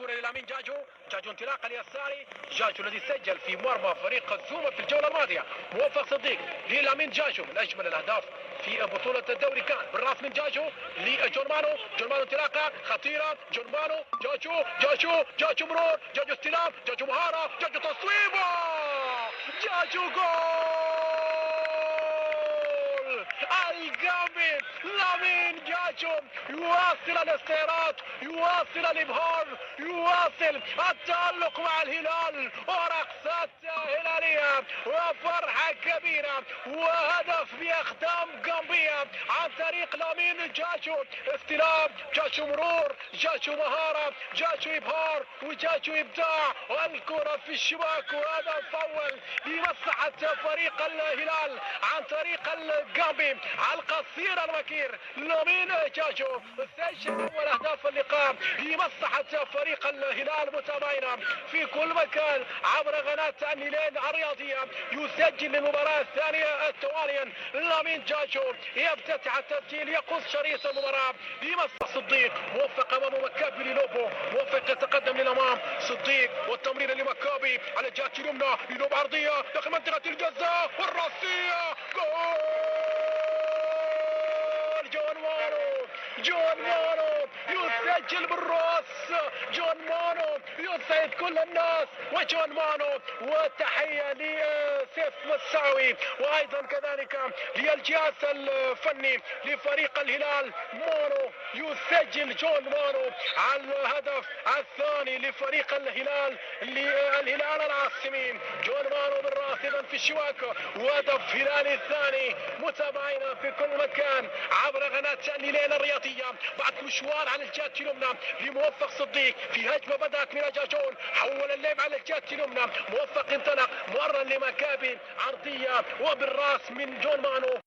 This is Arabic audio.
الكرة للامين جاجو. جاجو انطلاقه اليساري. جاجو الذي سجل في مرمى فريق الزومة في الجولة الماضية. موفق صديق للامين جاجو من اجمل الاهداف في بطولة الدوري كان بالراس من جاجو لجون مانو. جون مانو انطلاقه خطيرة. جون مانو. جاجو مرور. جاجو استلام. جاجو مهارة. جاجو تصويبه. جاجو جول. الجامبي لامين جاجو يواصل الاستعراض، يواصل الابهار، يواصل التألق مع الهلال ورقصات هلالية وفرحة كبيرة وهدف باختام جامبية عن طريق لامين جاجو. استلام. جاجو مرور. جاجو مهارة. جاجو ابهار وجاجو ابداع والكرة في الشباك وهدف اول لمصلحة فريق الهلال عن طريق الجامبي على القصير المكير. لامين جاجو سجل اول اهداف اللقاء لمصلحة فريق الهلال. متابعينا في كل مكان عبر قناة النيلين الرياضية يسجل للمباراة الثانية التواليا. لامين جاجو يفتتح التسجيل يقص شريط المباراة لمصلحة صديق. موفق امام مكابي للوبو. موفق يتقدم للامام صديق والتمرير لمكابي على الجهة اليمنى. للوب عرضية داخل منطقة الجزاء والراسية. جول. جون مانو يسجل بالراس. جون مانو يسعد كل الناس وجون مانو. وتحية لسيف مساوي وايضا كذلك للجهاز الفني لفريق الهلال. مانو يسجل. جون مانو على الهدف الثاني لفريق الهلال للهلال العاصمين. جون مانو بالراس اذا في الشواك وهدف هلالي الثاني. متابعينا في كل مكان عبر قناة النيلين الرياضية بعد مشوار على الجهة اليمنى لموفق صديق في هجمة بدأت من جاجون. حول اللعب على الجهة اليمنى. موفق انطلق مرة لمكابي عرضية وبالراس من جون مانو.